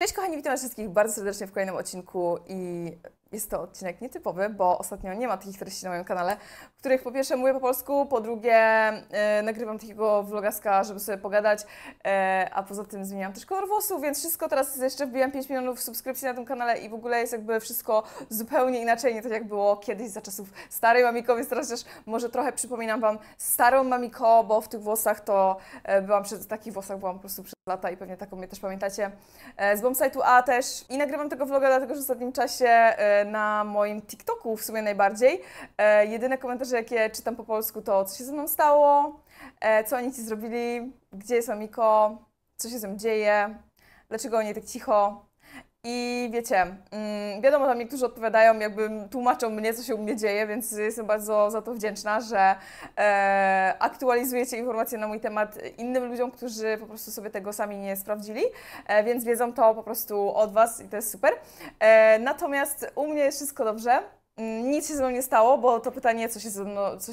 Cześć kochani, witam was wszystkich bardzo serdecznie w kolejnym odcinku i jest to odcinek nietypowy, bo ostatnio nie ma takich treści na moim kanale, w których po pierwsze mówię po polsku, po drugie nagrywam takiego vlogaska, żeby sobie pogadać, a poza tym zmieniam też kolor włosów, więc wszystko teraz jeszcze wbijam 5 milionów subskrypcji na tym kanale i w ogóle jest jakby wszystko zupełnie inaczej, nie tak jak było kiedyś za czasów starej Mamiko, więc teraz też może trochę przypominam wam starą Mamiko, bo w tych włosach to byłam w takich włosach byłam po prostu przez lata i pewnie taką mnie też pamiętacie z Bombsite'u A też i nagrywam tego vloga dlatego, że w ostatnim czasie na moim TikToku w sumie najbardziej jedyne komentarze jakie czytam po polsku to co się ze mną stało, co oni ci zrobili, gdzie jest Mamiko, co się ze mną dzieje, dlaczego oni tak cicho. I wiecie, wiadomo, tam niektórzy odpowiadają, jakby tłumaczą mnie, co się u mnie dzieje, więc jestem bardzo za to wdzięczna, że aktualizujecie informacje na mój temat innym ludziom, którzy po prostu sobie tego sami nie sprawdzili, więc wiedzą to po prostu od was i to jest super. Natomiast u mnie jest wszystko dobrze. Nic się ze mną nie stało, bo to pytanie, co się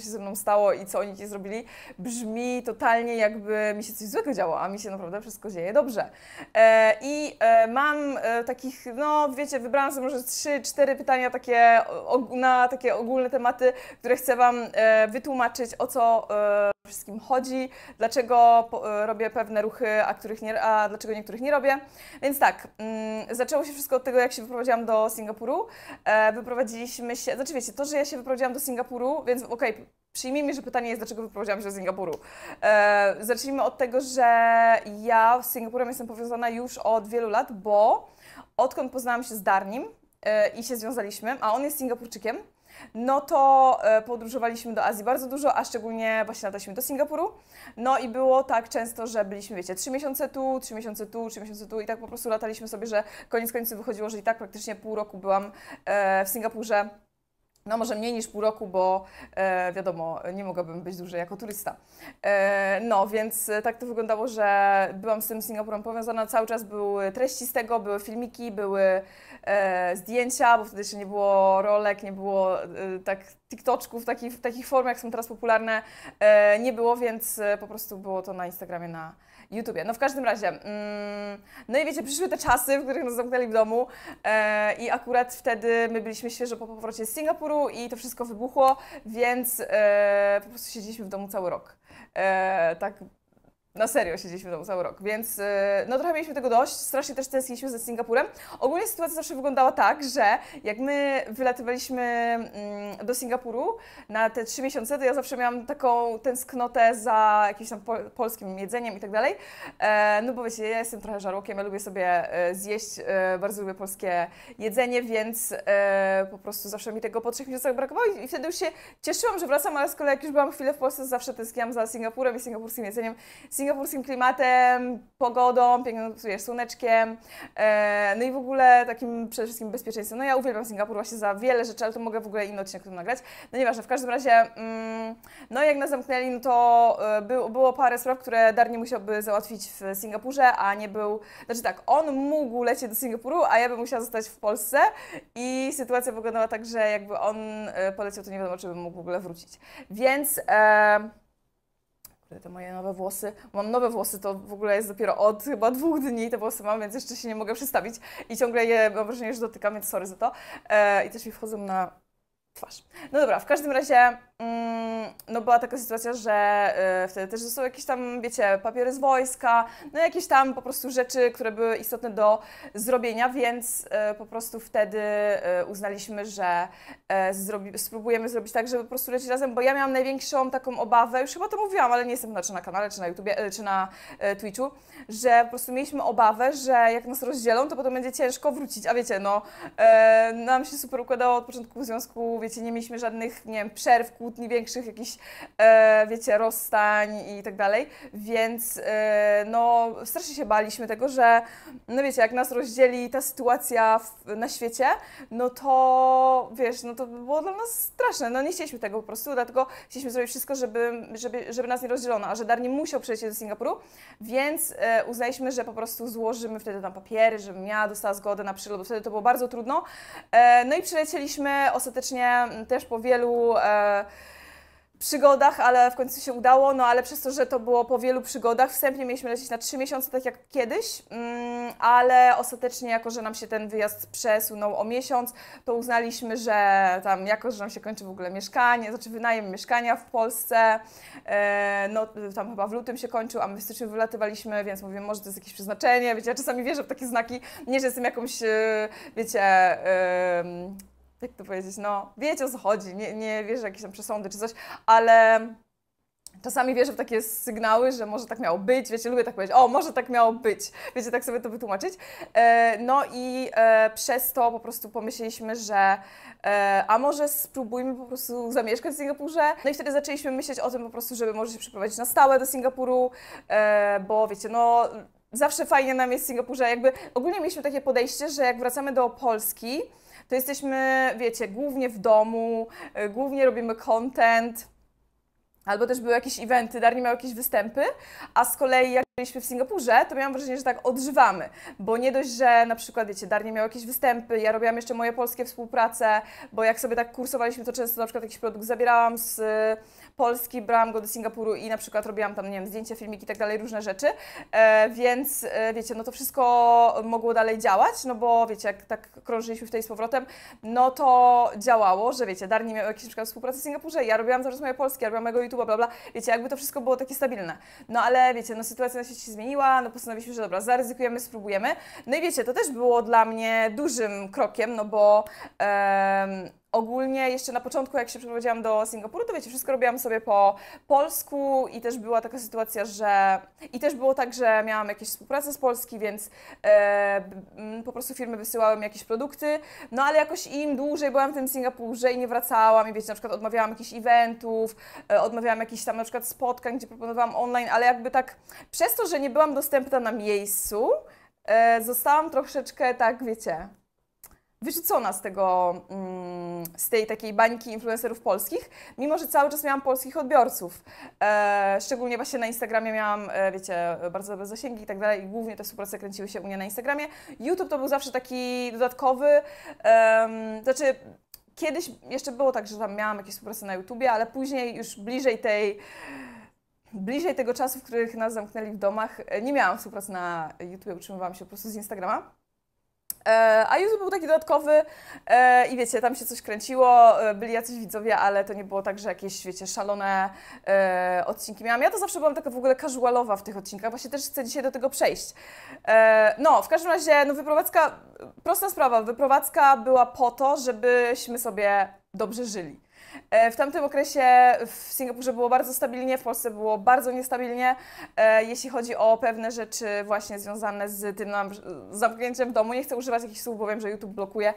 ze mną stało i co oni ci zrobili, brzmi totalnie jakby mi się coś złego działo, a mi się naprawdę wszystko dzieje dobrze. Mam takich, no wiecie, wybrałam sobie może 3-4 pytania takie, na takie ogólne tematy, które chcę wam wytłumaczyć, o co wszystkim chodzi, dlaczego robię pewne ruchy, a dlaczego niektórych nie robię. Więc tak, zaczęło się wszystko od tego, jak się wyprowadziłam do Singapuru. Wyprowadziliśmy się, znaczy wiecie, to, że ja się wyprowadziłam do Singapuru, więc okej, przyjmijmy, że pytanie jest, dlaczego wyprowadziłam się do Singapuru. Zacznijmy od tego, że ja z Singapurem jestem powiązana już od wielu lat, bo odkąd poznałam się z Darnim i się związaliśmy, a on jest Singapurczykiem, no to podróżowaliśmy do Azji bardzo dużo, a szczególnie właśnie lataliśmy do Singapuru. No i było tak często, że byliśmy, wiecie, 3 miesiące tu, 3 miesiące tu, 3 miesiące tu i tak po prostu lataliśmy sobie, że koniec końców wychodziło, że i tak praktycznie pół roku byłam w Singapurze. No może mniej niż pół roku, bo wiadomo, nie mogłabym być dłużej jako turysta. No więc tak to wyglądało, że byłam z tym Singapurem powiązana, cały czas były treści z tego, były filmiki, były zdjęcia, bo wtedy jeszcze nie było rolek, nie było tak TikToczków w takich formach, jak są teraz popularne, nie było, więc po prostu było to na Instagramie, na YouTubie. No w każdym razie, no i wiecie, przyszły te czasy, w których nas zamknęli w domu i akurat wtedy my byliśmy świeżo po powrocie z Singapuru i to wszystko wybuchło, więc po prostu siedzieliśmy w domu cały rok. Tak na serio siedzieliśmy w domu cały rok, więc no trochę mieliśmy tego dość, strasznie też tęskniliśmy ze Singapurem. Ogólnie sytuacja zawsze wyglądała tak, że jak my wylatywaliśmy do Singapuru na te 3 miesiące, to ja zawsze miałam taką tęsknotę za jakimś tam polskim jedzeniem i tak dalej. No bo wiecie, ja jestem trochę żarłokiem, ja lubię sobie zjeść, bardzo lubię polskie jedzenie, więc po prostu zawsze mi tego po 3 miesiącach brakowało i wtedy już się cieszyłam, że wracam, ale z kolei jak już byłam chwilę w Polsce, to zawsze tęskniłam za Singapurem i singapurskim jedzeniem, singapurskim klimatem, pogodą, pięknym, wiesz, słoneczkiem, no i w ogóle takim przede wszystkim bezpieczeństwem. No ja uwielbiam Singapur właśnie za wiele rzeczy, ale to mogę w ogóle inny odcinek o tym nagrać. No nieważne, w każdym razie, no jak nas zamknęli, no to było parę spraw, które Darnie musiałby załatwić w Singapurze, a nie był, znaczy tak, on mógł lecieć do Singapuru, a ja bym musiała zostać w Polsce i sytuacja wyglądała tak, że jakby on poleciał, to nie wiadomo, czy bym mógł w ogóle wrócić. Więc te moje nowe włosy, mam nowe włosy, to w ogóle jest dopiero od chyba 2 dni te włosy mam, więc jeszcze się nie mogę przestawić i ciągle je, mam wrażenie, że dotykam, więc sorry za to. I też mi wchodzą na twarz. No dobra, w każdym razie no była taka sytuacja, że wtedy też zostały jakieś tam, wiecie, papiery z wojska, no jakieś tam po prostu rzeczy, które były istotne do zrobienia, więc po prostu wtedy uznaliśmy, że spróbujemy zrobić tak, żeby po prostu lecieć razem, bo ja miałam największą taką obawę, już chyba to mówiłam, ale nie jestem czy na kanale, czy na YouTubie, czy na Twitchu, że po prostu mieliśmy obawę, że jak nas rozdzielą, to potem będzie ciężko wrócić, a wiecie, no nam się super układało od początku związku, wiecie, nie mieliśmy żadnych, nie wiem, przerw, kłótni większych, jakichś, wiecie, rozstań i tak dalej, więc no strasznie się baliśmy tego, że, no wiecie, jak nas rozdzieli ta sytuacja na świecie, no to, wiesz, no to było dla nas straszne, no nie chcieliśmy tego po prostu, dlatego chcieliśmy zrobić wszystko, żeby nas nie rozdzielono, a że Darnie musiał przejść do Singapuru, więc uznaliśmy, że po prostu złożymy wtedy tam papiery, żebym ja dostała zgodę na przylot, bo wtedy to było bardzo trudno, no i przylecieliśmy ostatecznie też po wielu przygodach, ale w końcu się udało, no ale przez to, że to było po wielu przygodach, wstępnie mieliśmy lecieć na 3 miesiące, tak jak kiedyś, ale ostatecznie, jako że nam się ten wyjazd przesunął o miesiąc, to uznaliśmy, że tam, jako że nam się kończy w ogóle mieszkanie, znaczy wynajem mieszkania w Polsce, no tam chyba w lutym się kończył, a my w styczniu wylatywaliśmy, więc mówię, może to jest jakieś przeznaczenie, wiecie, ja czasami wierzę w takie znaki, nie, że jestem jakąś, wiecie, jak to powiedzieć, no wiecie o co chodzi, nie wierzę w jakieś tam przesądy czy coś, ale czasami wierzę w takie sygnały, że może tak miało być, wiecie, lubię tak powiedzieć, o, może tak miało być, wiecie, tak sobie to wytłumaczyć. No i przez to po prostu pomyśleliśmy, że a może spróbujmy po prostu zamieszkać w Singapurze. No i wtedy zaczęliśmy myśleć o tym po prostu, żeby może się przeprowadzić na stałe do Singapuru, bo wiecie, no zawsze fajnie nam jest w Singapurze, jakby ogólnie mieliśmy takie podejście, że jak wracamy do Polski, to jesteśmy, wiecie, głównie w domu, głównie robimy content, albo też były jakieś eventy, Darni miał jakieś występy, a z kolei jak byliśmy w Singapurze, to miałam wrażenie, że tak odżywamy, bo nie dość, że na przykład, wiecie, Darni miał jakieś występy, ja robiłam jeszcze moje polskie współprace, bo jak sobie tak kursowaliśmy, to często na przykład jakiś produkt zabierałam z Polski, brałam go do Singapuru i na przykład robiłam tam, nie wiem, zdjęcia, filmiki i tak dalej, różne rzeczy, więc wiecie, no to wszystko mogło dalej działać, no bo wiecie, jak tak krążyliśmy w tej z powrotem, no to działało, że wiecie, Darni miał jakieś na przykład współpracę w Singapurze, ja robiłam cały czas moje polskie, ja robiłam mojego YouTube'a, bla bla, wiecie, jakby to wszystko było takie stabilne. No ale wiecie, no sytuacja na świecie się zmieniła, no postanowiliśmy, że dobra, zaryzykujemy, spróbujemy. No i wiecie, to też było dla mnie dużym krokiem, no bo ogólnie jeszcze na początku, jak się przeprowadziłam do Singapuru, to wiecie, wszystko robiłam sobie po polsku i też była taka sytuacja, że... I też było tak, że miałam jakieś współpracę z Polski, więc po prostu firmy wysyłały mi jakieś produkty, no ale jakoś im dłużej byłam w tym Singapurze i nie wracałam i wiecie, na przykład odmawiałam jakichś eventów, odmawiałam jakichś tam na przykład spotkań, gdzie proponowałam online, ale jakby tak przez to, że nie byłam dostępna na miejscu, zostałam troszeczkę tak, wiecie, wyrzucona z tego, z tej takiej bańki influencerów polskich, mimo że cały czas miałam polskich odbiorców. Szczególnie właśnie na Instagramie miałam, wiecie, bardzo dobre zasięgi i tak dalej i głównie te współprace kręciły się u mnie na Instagramie. YouTube to był zawsze taki dodatkowy, znaczy kiedyś jeszcze było tak, że tam miałam jakieś współprace na YouTubie, ale później już bliżej tego czasu, w których nas zamknęli w domach, nie miałam współpracy na YouTube, utrzymywałam się po prostu z Instagrama. A YouTube był taki dodatkowy i wiecie, tam się coś kręciło, byli jacyś widzowie, ale to nie było tak, że jakieś, wiecie, szalone odcinki miałam. Ja to zawsze byłam taka w ogóle casualowa w tych odcinkach, właśnie też chcę dzisiaj do tego przejść. No, w każdym razie, no wyprowadzka, prosta sprawa, wyprowadzka była po to, żebyśmy sobie dobrze żyli. W tamtym okresie w Singapurze było bardzo stabilnie, w Polsce było bardzo niestabilnie, jeśli chodzi o pewne rzeczy właśnie związane z tym zamknięciem w domu. Nie chcę używać jakichś słów, bo wiem, że YouTube blokuje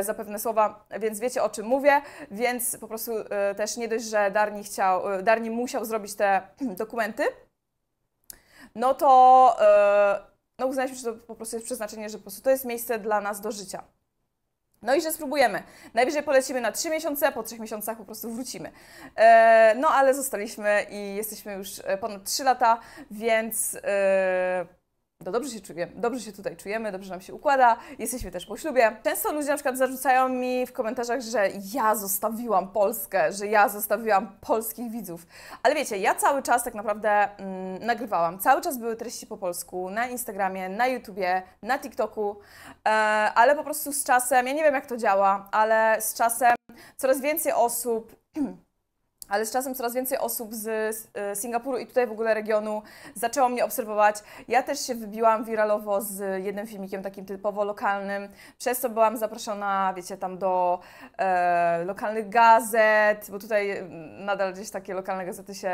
za pewne słowa, więc wiecie, o czym mówię, więc po prostu też nie dość, że Darni musiał zrobić te dokumenty, no to no uznaliśmy, że to po prostu jest przeznaczenie, że po prostu to jest miejsce dla nas do życia. No i że spróbujemy. Najwyżej polecimy na 3 miesiące, po 3 miesiącach po prostu wrócimy. No ale zostaliśmy i jesteśmy już ponad 3 lata, więc no dobrze się tutaj czujemy, dobrze nam się układa, jesteśmy też po ślubie. Często ludzie na przykład zarzucają mi w komentarzach, że ja zostawiłam Polskę, że ja zostawiłam polskich widzów. Ale wiecie, ja cały czas tak naprawdę nagrywałam, cały czas były treści po polsku na Instagramie, na YouTubie, na TikToku, ale po prostu z czasem, ja nie wiem jak to działa, ale z czasem coraz więcej osób z Singapuru i tutaj w ogóle regionu zaczęło mnie obserwować. Ja też się wybiłam wiralowo z jednym filmikiem takim typowo lokalnym. Przez to byłam zaproszona, wiecie, tam do lokalnych gazet, bo tutaj nadal gdzieś takie lokalne gazety się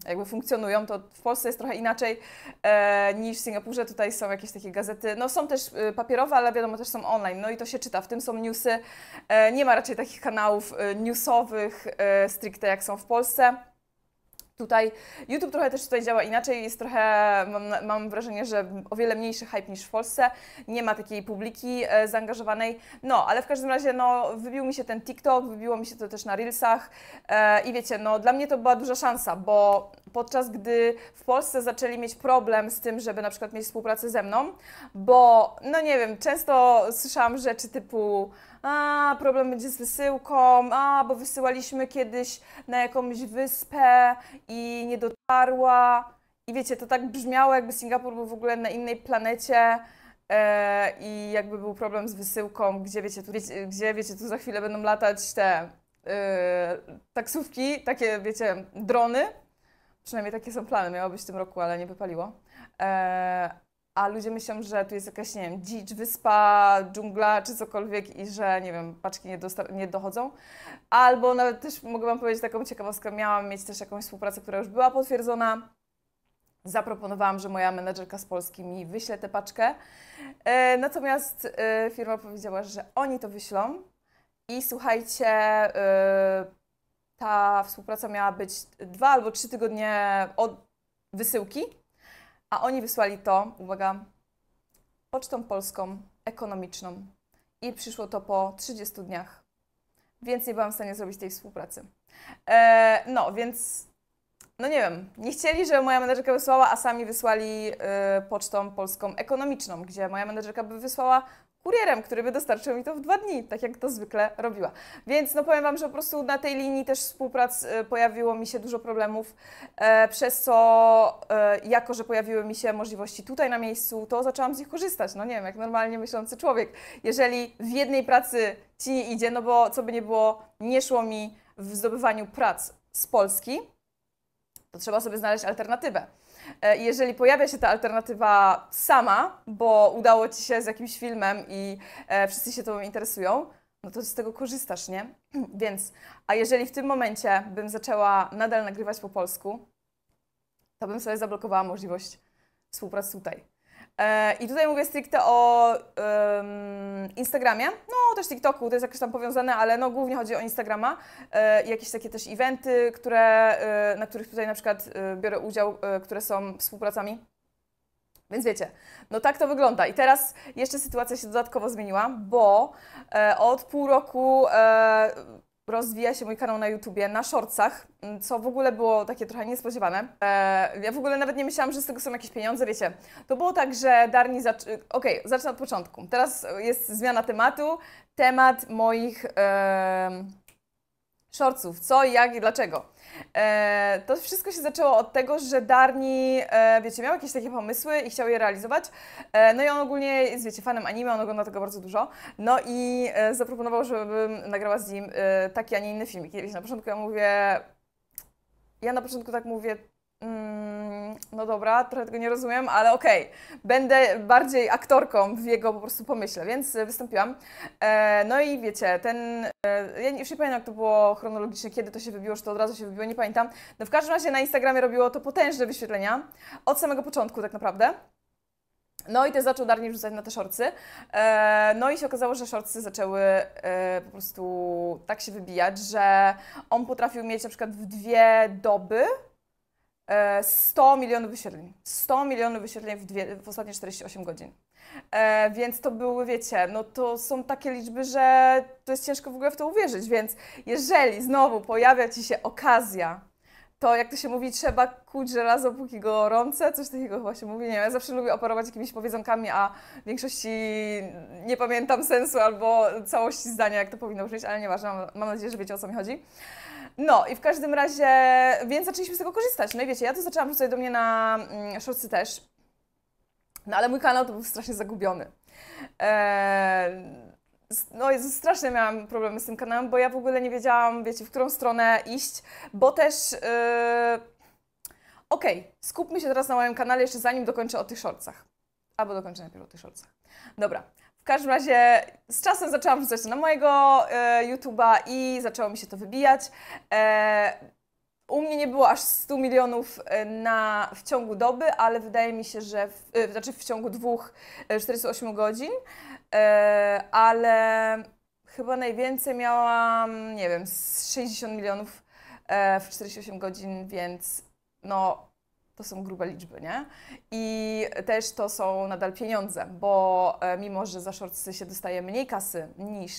jakby funkcjonują. To w Polsce jest trochę inaczej niż w Singapurze. Tutaj są jakieś takie gazety, no są też papierowe, ale wiadomo też są online. No i to się czyta, w tym są newsy. Nie ma raczej takich kanałów newsowych, stricte jak są w Polsce. Tutaj YouTube trochę też tutaj działa inaczej, jest trochę, mam wrażenie, że o wiele mniejszy hype niż w Polsce, nie ma takiej publiki zaangażowanej, no ale w każdym razie no, wybił mi się ten TikTok, wybiło mi się to też na Reelsach i wiecie, no dla mnie to była duża szansa, bo podczas gdy w Polsce zaczęli mieć problem z tym, żeby na przykład mieć współpracę ze mną, bo no nie wiem, często słyszałam rzeczy typu a problem będzie z wysyłką, a bo wysyłaliśmy kiedyś na jakąś wyspę i nie dotarła. I wiecie, to tak brzmiało, jakby Singapur był w ogóle na innej planecie i jakby był problem z wysyłką, gdzie wiecie, tu za chwilę będą latać te taksówki, takie wiecie, drony. Przynajmniej takie są plany, miało być w tym roku, ale nie wypaliło. A ludzie myślą, że tu jest jakaś, nie wiem, dzicz, wyspa, dżungla czy cokolwiek i że, nie wiem, paczki nie dochodzą. Albo nawet też mogę Wam powiedzieć taką ciekawostkę, miałam mieć też jakąś współpracę, która już była potwierdzona. Zaproponowałam, że moja menedżerka z Polski mi wyśle tę paczkę. Natomiast firma powiedziała, że oni to wyślą i słuchajcie, ta współpraca miała być 2 albo 3 tygodnie od wysyłki, a oni wysłali to, uwaga, pocztą polską, ekonomiczną i przyszło to po 30 dniach, więc nie byłam w stanie zrobić tej współpracy. No, więc, no nie wiem, nie chcieli, żeby moja menedżerka wysłała, a sami wysłali pocztą polską ekonomiczną, gdzie moja menedżerka by wysłała kurierem, który by dostarczył mi to w 2 dni, tak jak to zwykle robiła. Więc no powiem Wam, że po prostu na tej linii też współprac pojawiło mi się dużo problemów, przez co jako, że pojawiły mi się możliwości tutaj na miejscu, to zaczęłam z nich korzystać. No nie wiem, jak normalnie myślący człowiek. Jeżeli w jednej pracy Ci nie idzie, no bo co by nie było, nie szło mi w zdobywaniu prac z Polski, to trzeba sobie znaleźć alternatywę. Jeżeli pojawia się ta alternatywa sama, bo udało Ci się z jakimś filmem i wszyscy się Tobą interesują, no to z tego korzystasz, nie? Więc, a jeżeli w tym momencie bym zaczęła nadal nagrywać po polsku, to bym sobie zablokowała możliwość współpracy tutaj. I tutaj mówię stricte o Instagramie, no też TikToku, to jest jakoś tam powiązane, ale no głównie chodzi o Instagrama. Jakieś takie też eventy, na których tutaj na przykład biorę udział, które są współpracami. Więc wiecie, no tak to wygląda. I teraz jeszcze sytuacja się dodatkowo zmieniła, bo od pół roku rozwija się mój kanał na YouTubie, na shortsach, co w ogóle było takie trochę niespodziewane. Ja w ogóle nawet nie myślałam, że z tego są jakieś pieniądze, wiecie. To było tak, że Darni Okej, zacznę od początku. Teraz jest zmiana tematu. Temat moich shortsów. Co, jak i dlaczego. To wszystko się zaczęło od tego, że Darni, wiecie, miał jakieś takie pomysły i chciał je realizować. No i on ogólnie jest, wiecie, fanem anime, on ogląda tego bardzo dużo. No i zaproponował, żebym nagrała z nim taki, a nie inny filmik. Wiecie, na początku ja na początku tak mówię, no dobra, trochę tego nie rozumiem, ale okej, będę bardziej aktorką w jego po prostu pomyśle, więc wystąpiłam. No i wiecie, ja już nie pamiętam, jak to było chronologicznie, kiedy to się wybiło, czy to od razu się wybiło, nie pamiętam. No w każdym razie na Instagramie robiło to potężne wyświetlenia, od samego początku tak naprawdę. No i też zaczął Darni wrzucać na te shortsy. No i się okazało, że shortsy zaczęły po prostu tak się wybijać, że on potrafił mieć na przykład w 2 doby 100 milionów wyświetleń. 100 milionów wyświetleń w ostatnie 48 godzin. Więc to były, wiecie, no to są takie liczby, że to jest ciężko w ogóle w to uwierzyć. Więc jeżeli znowu pojawia Ci się okazja, to jak to się mówi, trzeba kuć żelazo póki gorące, coś takiego chyba się mówi, nie wiem, ja zawsze lubię operować jakimiś powiedzonkami, a w większości nie pamiętam sensu albo całości zdania, jak to powinno brzmieć, ale nieważne, mam nadzieję, że wiecie, o co mi chodzi. No i w każdym razie, więc zaczęliśmy z tego korzystać. No i wiecie, ja to zaczęłam wrzucać do mnie na shortsy też, no ale mój kanał to był strasznie zagubiony. No i strasznie miałam problemy z tym kanałem, bo ja w ogóle nie wiedziałam, wiecie, w którą stronę iść, bo też... Okej, skupmy się teraz na moim kanale jeszcze zanim dokończę o tych shortsach. Albo dokończę najpierw o tych shortsach. Dobra. W każdym razie z czasem zaczęłam wrzucać to na mojego YouTube'a i zaczęło mi się to wybijać. U mnie nie było aż 100 milionów w ciągu doby, ale wydaje mi się, że w ciągu 48 godzin, ale chyba najwięcej miałam, nie wiem, z 60 milionów w 48 godzin, więc no to są grube liczby, nie? I też to są nadal pieniądze, bo mimo, że za shortsy się dostaje mniej kasy niż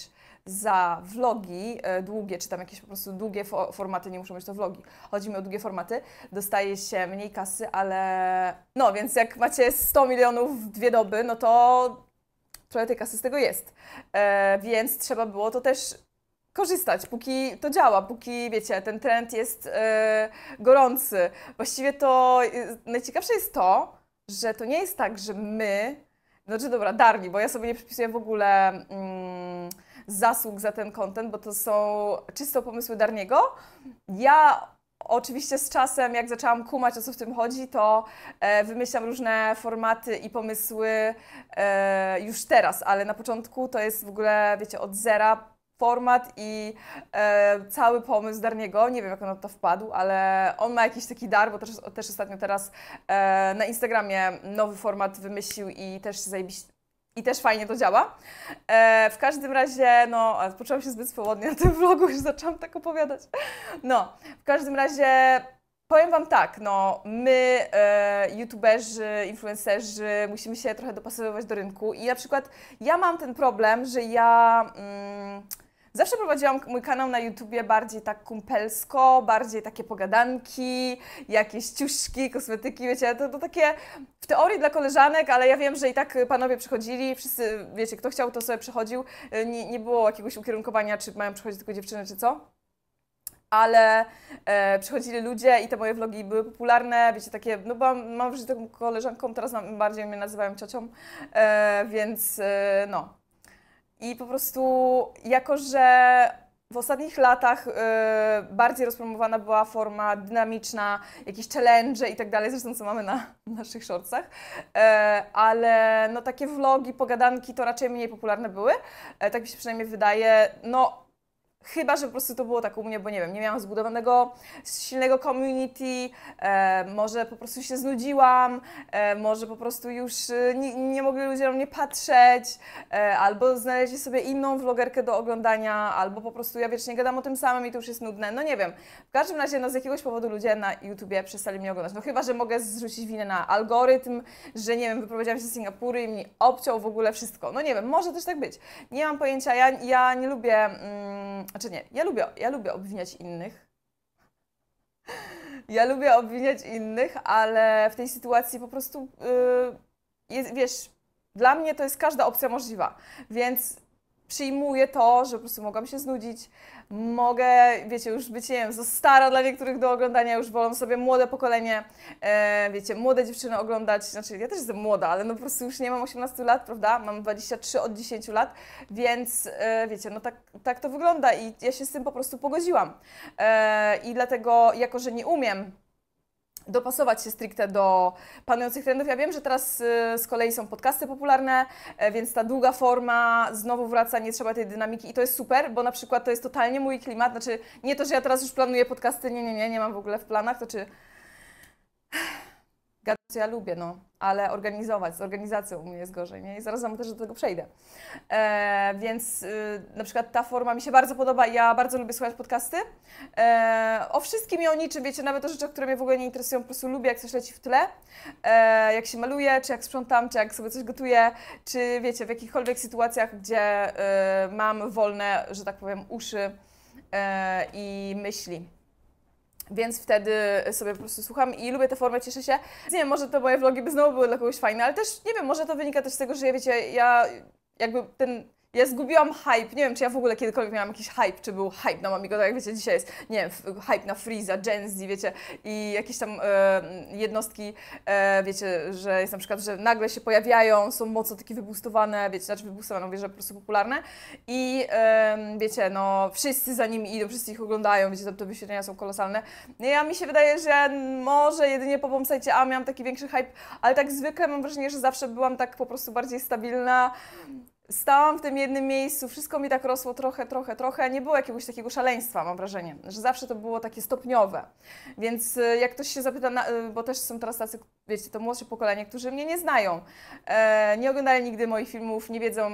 za vlogi długie, czy tam jakieś po prostu długie formaty, nie muszą być to vlogi, chodzi mi o długie formaty, dostaje się mniej kasy, ale no, więc jak macie 100 milionów w 2 doby, no to trochę tej kasy z tego jest. Więc trzeba było to też korzystać, póki to działa, póki, wiecie, ten trend jest gorący. Właściwie to najciekawsze jest to, że to nie jest tak, że my, znaczy dobra, Darni, bo ja sobie nie przypisuję w ogóle zasług za ten content, bo to są czysto pomysły Darniego. Ja oczywiście z czasem, jak zaczęłam kumać, o co w tym chodzi, to wymyślam różne formaty i pomysły już teraz, ale na początku to jest w ogóle, wiecie, od zera format i cały pomysł Darniego. Nie wiem, jak on na to wpadł, ale on ma jakiś taki dar, bo też ostatnio teraz na Instagramie nowy format wymyślił i też zajebiście. I też fajnie to działa. W każdym razie, no, poczułam się zbyt swobodnie na tym vlogu, już zaczęłam tak opowiadać. No, w każdym razie powiem Wam tak, no, my, youtuberzy, influencerzy, musimy się trochę dopasowywać do rynku i na przykład ja mam ten problem, że ja zawsze prowadziłam mój kanał na YouTubie bardziej tak kumpelsko, bardziej takie pogadanki, jakieś ciuszki, kosmetyki, wiecie, to takie w teorii dla koleżanek, ale ja wiem, że i tak panowie przychodzili, wszyscy, wiecie, kto chciał, to sobie przychodził, nie było jakiegoś ukierunkowania, czy mają przychodzić tylko dziewczyny, czy co. Ale przychodzili ludzie i te moje vlogi były popularne, wiecie, takie, no bo mam w życiu taką koleżanką, teraz bardziej mnie nazywają ciocią, więc no. I po prostu, jako że w ostatnich latach bardziej rozpromowana była forma dynamiczna, jakieś challenge i tak dalej, zresztą co mamy na naszych shortsach, ale no takie vlogi, pogadanki to raczej mniej popularne były, tak mi się przynajmniej wydaje, no. Chyba że po prostu to było tak u mnie, bo nie wiem, nie miałam zbudowanego, silnego community, może po prostu się znudziłam, może po prostu już nie mogli ludzie na mnie patrzeć, albo znaleźli sobie inną vlogerkę do oglądania, albo po prostu ja wiecznie gadam o tym samym i to już jest nudne, no nie wiem. W każdym razie no z jakiegoś powodu ludzie na YouTubie przestali mnie oglądać, no chyba że mogę zrzucić winę na algorytm, że nie wiem, wyprowadziłam się z Singapuru i mi obciął w ogóle wszystko, no nie wiem, może też tak być. Nie mam pojęcia, ja nie lubię... Znaczy nie, ja lubię obwiniać innych. Ja lubię obwiniać innych, ale w tej sytuacji po prostu, jest, wiesz, dla mnie to jest każda opcja możliwa, więc przyjmuję to, że po prostu mogłam się znudzić, mogę, wiecie, już być, nie wiem, za stara dla niektórych do oglądania, już wolą sobie młode pokolenie, wiecie, młode dziewczyny oglądać, znaczy ja też jestem młoda, ale no po prostu już nie mam 18 lat, prawda, mam 23 od 10 lat, więc wiecie, no tak to wygląda i ja się z tym po prostu pogodziłam i dlatego, jako że nie umiem dopasować się stricte do panujących trendów. Ja wiem, że teraz z kolei są podcasty popularne, więc ta długa forma znowu wraca, nie trzeba tej dynamiki i to jest super, bo na przykład to jest totalnie mój klimat, znaczy nie to, że ja teraz już planuję podcasty, nie mam w ogóle w planach, to czy... Gadać, co ja lubię, no, ale organizować, z organizacją u mnie jest gorzej, nie? I zaraz Wam też do tego przejdę. Więc na przykład ta forma mi się bardzo podoba i ja bardzo lubię słuchać podcasty. O wszystkim i o niczym, wiecie, nawet o rzeczach, które mnie w ogóle nie interesują, po prostu lubię, jak coś leci w tle, jak się maluję, czy jak sprzątam, czy jak sobie coś gotuję, czy wiecie, w jakichkolwiek sytuacjach, gdzie mam wolne, że tak powiem, uszy i myśli. Więc wtedy sobie po prostu słucham i lubię tę formę, cieszę się. Nie wiem, może te moje vlogi by znowu były dla kogoś fajne, ale też, nie wiem, może to wynika też z tego, że ja, wiecie, ja zgubiłam hype, nie wiem, czy ja w ogóle kiedykolwiek miałam jakiś hype, czy był hype na Mamigo, tak jak wiecie, dzisiaj jest, nie wiem, hype na Freeza, Gen Z, wiecie, i jakieś tam jednostki, wiecie, że jest na przykład, że nagle się pojawiają, są mocno takie wyboostowane, wiecie, znaczy wyboostowane, mówię, że po prostu popularne i wiecie, no, wszyscy za nimi idą, wszyscy ich oglądają, wiecie, te wyświetlenia są kolosalne. No ja mi się wydaje, że może jedynie po Bombsite miałam taki większy hype, ale tak zwykle mam wrażenie, że zawsze byłam tak po prostu bardziej stabilna. Stałam w tym jednym miejscu, wszystko mi tak rosło trochę, nie było jakiegoś takiego szaleństwa, mam wrażenie, że zawsze to było takie stopniowe. Więc jak ktoś się zapyta, bo też są teraz tacy, wiecie, to młodsze pokolenie, którzy mnie nie znają, nie oglądali nigdy moich filmów, nie wiedzą,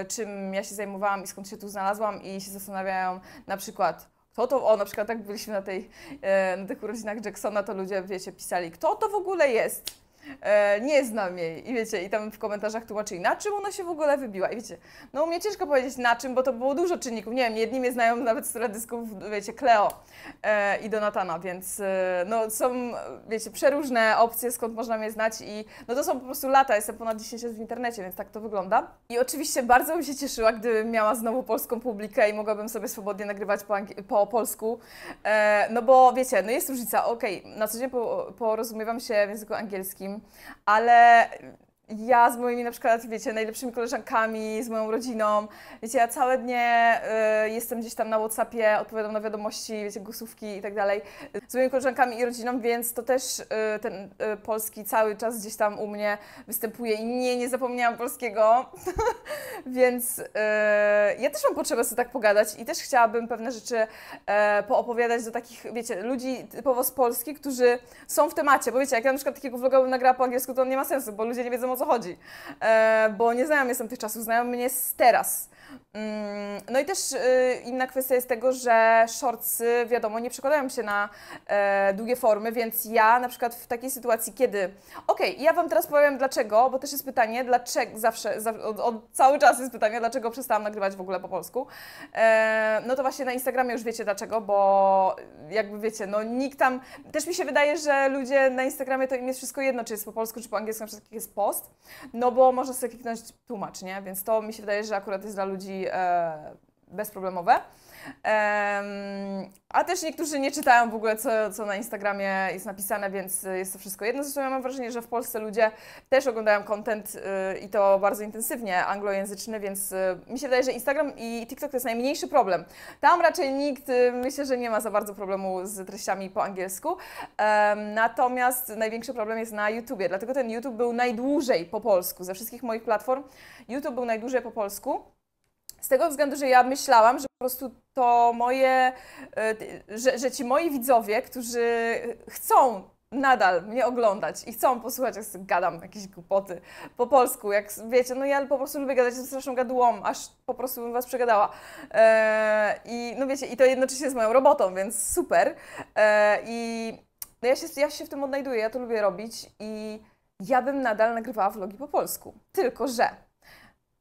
czym ja się zajmowałam i skąd się tu znalazłam i się zastanawiają na przykład, kto to, na przykład tak byliśmy na tych urodzinach Jacksona, to ludzie, wiecie, pisali, kto to w ogóle jest? nie znam jej. I wiecie, i tam w komentarzach tłumaczyli, na czym ona się w ogóle wybiła. I wiecie, no mnie ciężko powiedzieć na czym, bo to było dużo czynników. Nie wiem, jedni mnie znają nawet z teledysków, wiecie, Cleo i Donatana, więc no są, wiecie, przeróżne opcje, skąd można mnie znać i no to są po prostu lata, jestem ponad 10 lat w internecie, więc tak to wygląda. I oczywiście bardzo bym się cieszyła, gdybym miała znowu polską publikę i mogłabym sobie swobodnie nagrywać po polsku, no bo wiecie, no jest różnica, okej, na co dzień porozumiewam się w języku angielskim, ale ja z moimi na przykład, wiecie, najlepszymi koleżankami, z moją rodziną, wiecie, ja całe dnie jestem gdzieś tam na WhatsAppie, odpowiadam na wiadomości, wiecie, głosówki i tak dalej, z moimi koleżankami i rodziną, więc to też ten polski cały czas gdzieś tam u mnie występuje i nie zapomniałam polskiego, więc ja też mam potrzebę sobie tak pogadać i też chciałabym pewne rzeczy poopowiadać do takich, wiecie, ludzi typowo z Polski, którzy są w temacie, bo wiecie, jak ja na przykład takiego vloga bym nagrała po angielsku, to on nie ma sensu, bo ludzie nie wiedzą, o co chodzi, bo nie znają mnie z tych czasów, znają mnie z teraz. No i też inna kwestia jest tego, że shortsy, wiadomo, nie przekładają się na długie formy, więc ja na przykład w takiej sytuacji, kiedy... Okej, ja Wam teraz powiem dlaczego, bo też jest pytanie, dlaczego zawsze cały czas jest pytanie, dlaczego przestałam nagrywać w ogóle po polsku. No to właśnie na Instagramie już wiecie dlaczego, bo jakby wiecie, no nikt tam... Też mi się wydaje, że ludzie na Instagramie to im jest wszystko jedno, czy jest po polsku, czy po angielsku, na przykład jak jest post, no bo można sobie kliknąć tłumacz, nie? Więc to mi się wydaje, że akurat jest dla ludzi bezproblemowe. A też niektórzy nie czytają w ogóle, co na Instagramie jest napisane, więc jest to wszystko jedno. Zresztą ja mam wrażenie, że w Polsce ludzie też oglądają content i to bardzo intensywnie, anglojęzyczny, więc mi się wydaje, że Instagram i TikTok to jest najmniejszy problem. Tam raczej nikt, myślę, że nie ma za bardzo problemu z treściami po angielsku. Natomiast największy problem jest na YouTubie, dlatego ten YouTube był najdłużej po polsku. Ze wszystkich moich platform YouTube był najdłużej po polsku. Z tego względu, że ja myślałam, że po prostu to moje, że ci moi widzowie, którzy chcą nadal mnie oglądać i chcą posłuchać, jak gadam jakieś głupoty po polsku, jak wiecie, no ja po prostu lubię gadać, jestem straszną gadułą, aż po prostu bym Was przegadała. I no wiecie, i to jednocześnie z moją robotą, więc super. I no ja się w tym odnajduję, ja to lubię robić i ja bym nadal nagrywała vlogi po polsku. Tylko że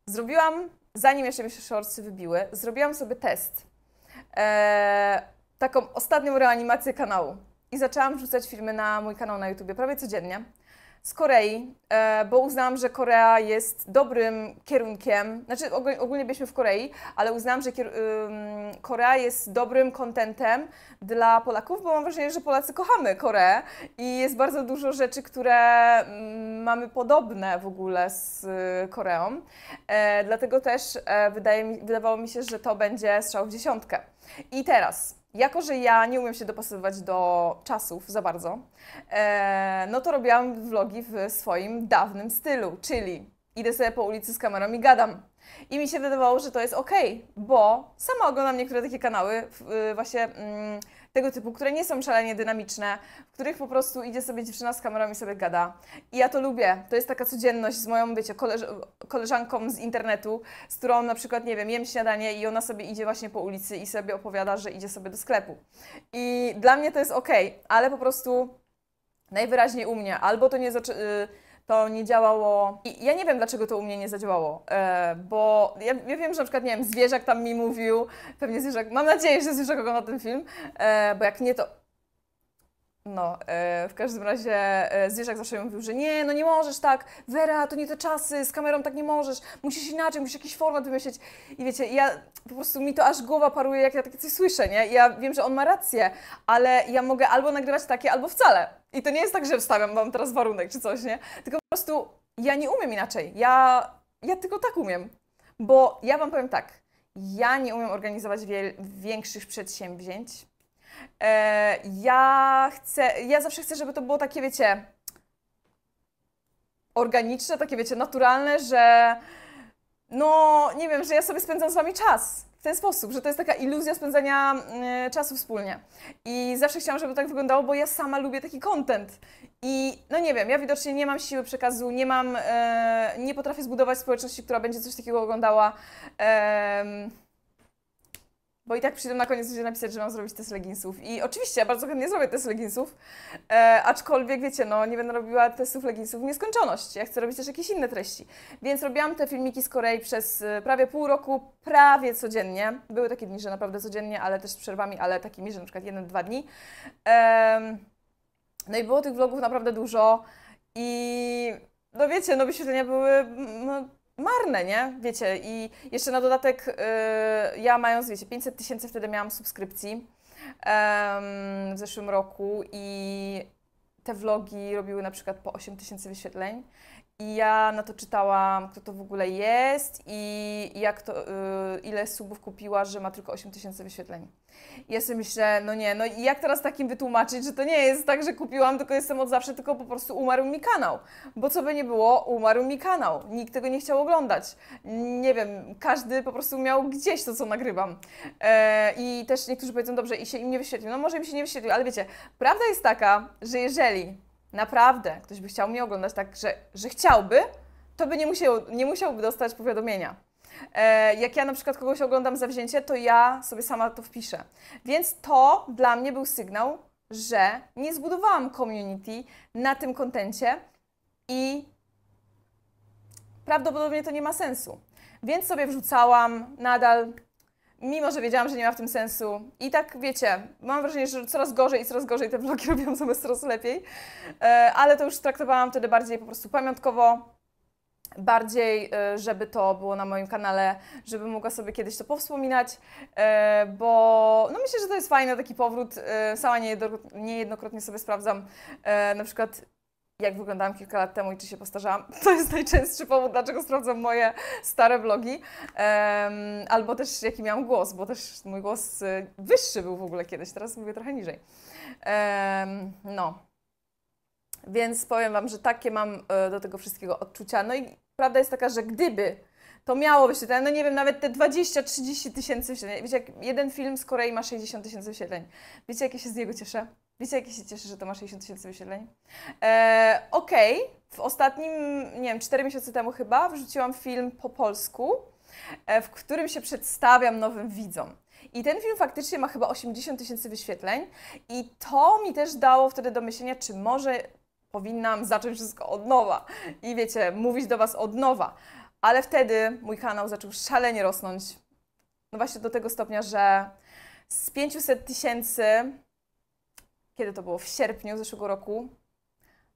zrobiłam, zanim jeszcze mi się shortsy wybiły, zrobiłam sobie test, taką ostatnią reanimację kanału i zaczęłam wrzucać filmy na mój kanał na YouTubie prawie codziennie z Korei, bo uznałam, że Korea jest dobrym kierunkiem, znaczy ogólnie byliśmy w Korei, ale uznałam, że Korea jest dobrym kontentem dla Polaków, bo mam wrażenie, że Polacy kochamy Koreę i jest bardzo dużo rzeczy, które mamy podobne w ogóle z Koreą, dlatego też wydawało mi się, że to będzie strzał w dziesiątkę. I teraz, jako że ja nie umiem się dopasowywać do czasów za bardzo, no to robiłam vlogi w swoim dawnym stylu, czyli idę sobie po ulicy z kamerą i gadam. I mi się wydawało, że to jest okej, bo sama oglądam niektóre takie kanały właśnie tego typu, które nie są szalenie dynamiczne, w których po prostu idzie sobie dziewczyna z kamerą i sobie gada. I ja to lubię. To jest taka codzienność z moją, wiecie, koleżanką z internetu, z którą na przykład, nie wiem, jem śniadanie i ona sobie idzie właśnie po ulicy i sobie opowiada, że idzie sobie do sklepu. I dla mnie to jest okej, ale po prostu najwyraźniej u mnie albo to nie działało. I ja nie wiem, dlaczego to u mnie nie zadziałało, bo ja wiem, że na przykład, nie wiem, Zwierzak tam mi mówił, pewnie Zwierzak, mam nadzieję, że Zwierzak ogląda ten film, bo jak nie, to... No, w każdym razie Zwierzak zawsze mówił, że nie, no nie możesz tak, Wera, to nie te czasy, z kamerą tak nie możesz, musisz inaczej, musisz jakiś format wymyślić. I wiecie, ja po prostu mi to aż głowa paruje, jak ja takie coś słyszę, nie? I ja wiem, że on ma rację, ale ja mogę albo nagrywać takie, albo wcale. I to nie jest tak, że wstawiam, mam teraz warunek czy coś, nie? Tylko po prostu ja nie umiem inaczej, ja tylko tak umiem. Bo ja Wam powiem tak, ja nie umiem organizować większych przedsięwzięć. Ja zawsze chcę, żeby to było takie, wiecie, organiczne, takie, wiecie, naturalne, że no, nie wiem, że ja sobie spędzam z Wami czas w ten sposób, że to jest taka iluzja spędzania czasu wspólnie. I zawsze chciałam, żeby tak wyglądało, bo ja sama lubię taki content. I no nie wiem, ja widocznie nie mam siły przekazu, nie potrafię zbudować społeczności, która będzie coś takiego oglądała. bo i tak przyjdą na koniec ludzie napisać, że mam zrobić test leginsów. I oczywiście ja bardzo chętnie zrobię test leginsów, aczkolwiek wiecie, no nie będę robiła testów leginsów w nieskończoność. Ja chcę robić też jakieś inne treści. Więc robiłam te filmiki z Korei przez prawie pół roku, prawie codziennie. Były takie dni, że naprawdę codziennie, ale też z przerwami, ale takimi, że na przykład 1-2 dni. No i było tych vlogów naprawdę dużo i no wiecie, no wyświetlenia były marne, nie? Wiecie, i jeszcze na dodatek ja mając, wiecie, 500 000 wtedy miałam subskrypcji w zeszłym roku i te vlogi robiły na przykład po 8 000 wyświetleń. I ja na to czytałam, kto to w ogóle jest i jak to, ile subów kupiła, że ma tylko 8 000 wyświetleń. I ja sobie myślę, no nie, no i jak teraz takim wytłumaczyć, że to nie jest tak, że kupiłam, tylko jestem od zawsze, tylko po prostu umarł mi kanał. Bo co by nie było, umarł mi kanał. Nikt tego nie chciał oglądać. Nie wiem, każdy po prostu miał gdzieś to, co nagrywam. I też niektórzy powiedzą, dobrze, i się im nie wyświetlił. No może mi się nie wyświetlił, ale wiecie, prawda jest taka, że jeżeli naprawdę ktoś by chciał mnie oglądać tak, że chciałby, to by nie musiałby dostać powiadomienia. Jak ja na przykład kogoś oglądam zawzięcie, to ja sobie sama to wpiszę. Więc to dla mnie był sygnał, że nie zbudowałam community na tym kontencie i prawdopodobnie to nie ma sensu. Więc sobie wrzucałam nadal, mimo że wiedziałam, że nie ma w tym sensu. I tak wiecie, mam wrażenie, że coraz gorzej te vlogi robią zamiast coraz lepiej. Ale to już traktowałam wtedy bardziej po prostu pamiątkowo. Bardziej, żeby to było na moim kanale, żebym mogła sobie kiedyś to powspominać, bo no myślę, że to jest fajny taki powrót. Sama niejednokrotnie sobie sprawdzam na przykład jak wyglądałam kilka lat temu i czy się postarzałam. To jest najczęstszy powód, dlaczego sprawdzam moje stare vlogi. Albo też jaki miałam głos, bo też mój głos wyższy był w ogóle kiedyś, teraz mówię trochę niżej. No. Więc powiem Wam, że takie mam do tego wszystkiego odczucia. No i prawda jest taka, że gdyby to miało wyświetleń, no nie wiem, nawet te 20-30 tysięcy wyświetleń. Wiecie, jak jeden film z Korei ma 60 000 wyświetleń. Wiecie, jak ja się z niego cieszę? Wiecie, jak ja się cieszę, że to ma 60 000 wyświetleń? Okej, w ostatnim, nie wiem, 4 miesiące temu chyba, wrzuciłam film po polsku, w którym się przedstawiam nowym widzom. I ten film faktycznie ma chyba 80 000 wyświetleń i to mi też dało wtedy do myślenia, czy może powinnam zacząć wszystko od nowa i wiecie, mówić do Was od nowa. Ale wtedy mój kanał zaczął szalenie rosnąć. No właśnie do tego stopnia, że z 500 000, kiedy to było? W sierpniu zeszłego roku,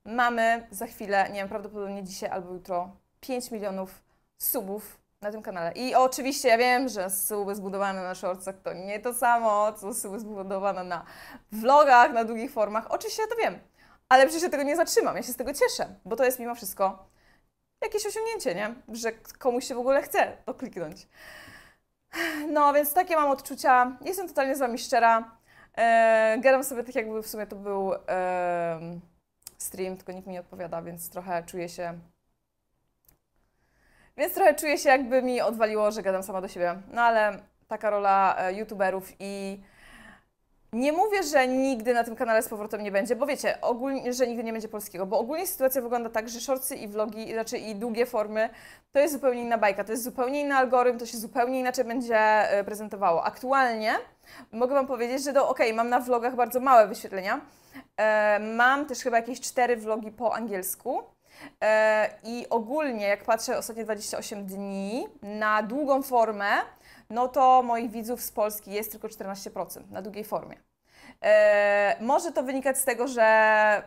mamy za chwilę, nie wiem, prawdopodobnie dzisiaj albo jutro, 5 milionów subów na tym kanale. I oczywiście ja wiem, że suby zbudowane na shortsach to nie to samo, co suby zbudowane na vlogach, na długich formach. Oczywiście ja to wiem. Ale przecież ja tego nie zatrzymam, ja się z tego cieszę, bo to jest mimo wszystko jakieś osiągnięcie, nie? Że komuś się w ogóle chce to kliknąć. No, więc takie mam odczucia. Jestem totalnie z Wami szczera. Gadam sobie tak, jakby w sumie to był stream, tylko nikt mi nie odpowiada, więc trochę czuję się... jakby mi odwaliło, że gadam sama do siebie. No ale taka rola youtuberów i... Nie mówię, że nigdy na tym kanale z powrotem nie będzie, bo wiecie, ogólnie, że nigdy nie będzie polskiego, bo ogólnie sytuacja wygląda tak, że shortsy i vlogi, znaczy i długie formy, to jest zupełnie inna bajka, to jest zupełnie inny algorytm, to się zupełnie inaczej będzie prezentowało. Aktualnie mogę Wam powiedzieć, że mam na vlogach bardzo małe wyświetlenia, mam też chyba jakieś 4 vlogi po angielsku i ogólnie jak patrzę ostatnie 28 dni na długą formę, no to moich widzów z Polski jest tylko 14% na długiej formie. Może to wynikać z tego, że...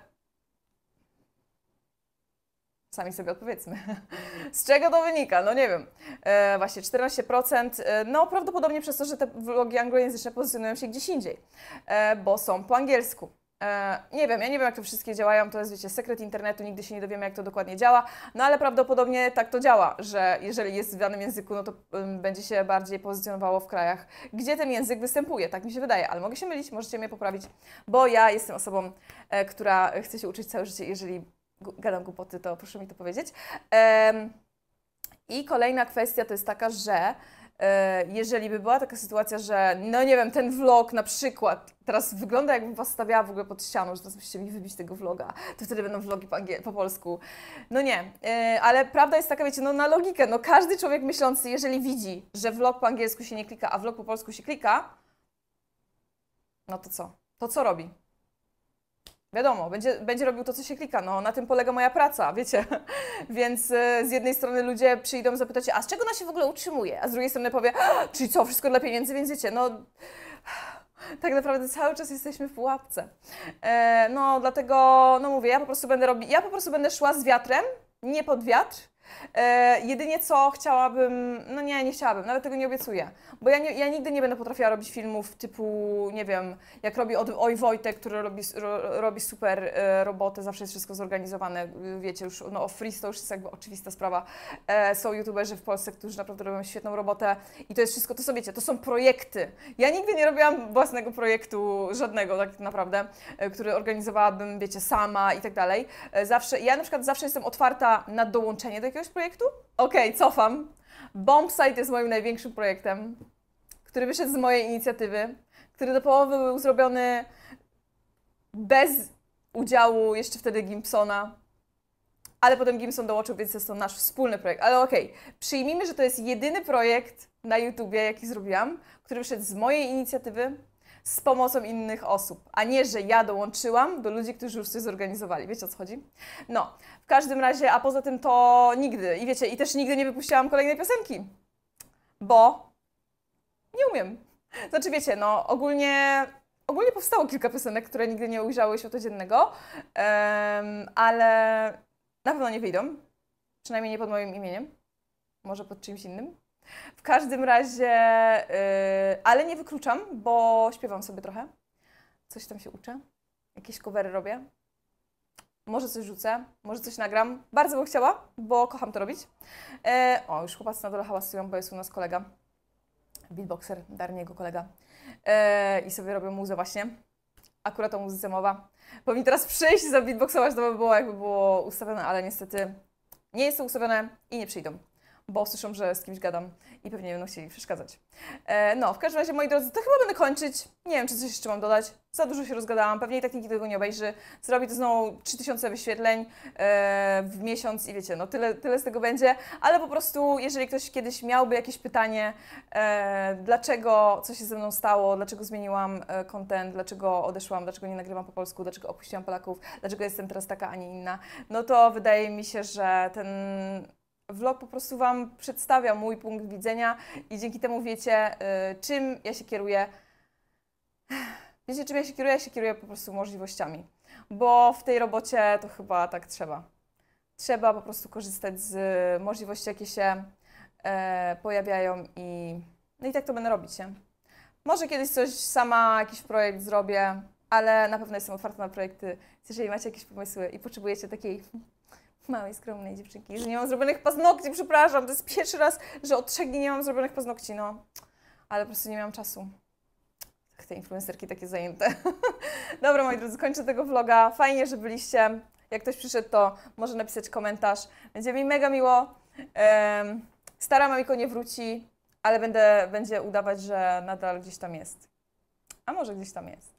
Sami sobie odpowiedzmy. Z czego to wynika? No nie wiem. Właśnie 14%, no prawdopodobnie przez to, że te vlogi anglojęzyczne pozycjonują się gdzieś indziej, bo są po angielsku. Nie wiem, ja nie wiem, jak to wszystkie działają, to jest, wiecie, sekret internetu, nigdy się nie dowiemy, jak to dokładnie działa, no ale prawdopodobnie tak to działa, że jeżeli jest w danym języku, no to będzie się bardziej pozycjonowało w krajach, gdzie ten język występuje, tak mi się wydaje, ale mogę się mylić, możecie mnie poprawić, bo ja jestem osobą, która chce się uczyć całe życie, jeżeli gadam głupoty, to proszę mi to powiedzieć. I kolejna kwestia to jest taka, że jeżeli by była taka sytuacja, że no nie wiem, ten vlog na przykład teraz wygląda, jakbym was stawiała w ogóle pod ścianą, że teraz musicie mi wybić tego vloga, to wtedy będą vlogi po polsku. No nie, ale prawda jest taka, wiecie, no na logikę, no każdy człowiek myślący, jeżeli widzi, że vlog po angielsku się nie klika, a vlog po polsku się klika, no to co? To co robi? Wiadomo, będzie robił to, co się klika, no na tym polega moja praca, wiecie. Więc z jednej strony ludzie przyjdą zapytać się, a z czego ona się w ogóle utrzymuje? A z drugiej strony powie, czyli co, wszystko dla pieniędzy, więc wiecie, no tak naprawdę cały czas jesteśmy w pułapce. No dlatego, no mówię, ja po prostu będę szła z wiatrem, nie pod wiatr. Jedynie co chciałabym, no nie chciałabym, nawet tego nie obiecuję, bo ja nigdy nie będę potrafiła robić filmów typu, nie wiem, jak robi Oj Wojtek, który robi super robotę, zawsze jest wszystko zorganizowane, wiecie, już no Freeze to już jest jakby oczywista sprawa. Są youtuberzy w Polsce, którzy naprawdę robią świetną robotę i to jest wszystko, to są, wiecie, to są projekty. Ja nigdy nie robiłam własnego projektu, żadnego tak naprawdę, który organizowałabym, wiecie, sama i tak dalej. Ja na przykład zawsze jestem otwarta na dołączenie do jakiegoś projektu. Okej, cofam. Bombsite jest moim największym projektem, który wyszedł z mojej inicjatywy, który do połowy był zrobiony bez udziału jeszcze wtedy Gimpsona, ale potem Gimpson dołączył, więc jest to nasz wspólny projekt. Ale okej, przyjmijmy, że to jest jedyny projekt na YouTubie, jaki zrobiłam, który wyszedł z mojej inicjatywy, z pomocą innych osób, a nie, że ja dołączyłam do ludzi, którzy już coś zorganizowali. Wiecie, o co chodzi? No, w każdym razie, a poza tym to nigdy. I wiecie, i też nigdy nie wypuściłam kolejnej piosenki, bo nie umiem. Znaczy, wiecie, no, ogólnie powstało kilka piosenek, które nigdy nie ujrzały światła dziennego, ale na pewno nie wyjdą. Przynajmniej nie pod moim imieniem. Może pod czymś innym. W każdym razie, ale nie wykluczam, bo śpiewam sobie trochę. Coś tam się uczę. Jakieś covery robię. Może coś rzucę, może coś nagram. Bardzo bym chciała, bo kocham to robić. Już chłopacy na dole hałasują, bo jest u nas kolega. Beatboxer, Darniego kolega. I sobie robią muzę właśnie. Akurat o muzyce mowa. Powinni teraz przyjść i zabeatboxować, to by było jakby było ustawione, ale niestety nie jest to ustawione i nie przyjdą, bo słyszą, że z kimś gadam i pewnie będą chcieli przeszkadzać. No, w każdym razie, moi drodzy, to chyba będę kończyć. Nie wiem, czy coś jeszcze mam dodać. Za dużo się rozgadałam, pewnie i tak nikt tego nie obejrzy. Zrobi to znowu 3000 wyświetleń w miesiąc i wiecie, no tyle z tego będzie. Ale po prostu, jeżeli ktoś kiedyś miałby jakieś pytanie, dlaczego, co się ze mną stało, dlaczego zmieniłam content, dlaczego odeszłam, dlaczego nie nagrywam po polsku, dlaczego opuściłam Polaków, dlaczego jestem teraz taka, a nie inna, no to wydaje mi się, że ten vlog po prostu Wam przedstawia mój punkt widzenia i dzięki temu wiecie, czym ja się kieruję. Wiecie, czym ja się kieruję? Ja się kieruję po prostu możliwościami, bo w tej robocie to chyba tak trzeba. Trzeba po prostu korzystać z możliwości, jakie się pojawiają no i tak to będę robić, nie? Może kiedyś coś sama, jakiś projekt zrobię, ale na pewno jestem otwarta na projekty. Jeżeli macie jakieś pomysły i potrzebujecie takiej małej, skromnej dziewczynki, że nie mam zrobionych paznokci, przepraszam, to jest pierwszy raz, że od 3 dni nie mam zrobionych paznokci, no. Ale po prostu nie miałam czasu. Te influencerki takie zajęte. Dobra, moi drodzy, kończę tego vloga. Fajnie, że byliście. Jak ktoś przyszedł, to może napisać komentarz. Będzie mi mega miło. Stara Mamiko nie wróci, ale będzie udawać, że nadal gdzieś tam jest. A może gdzieś tam jest.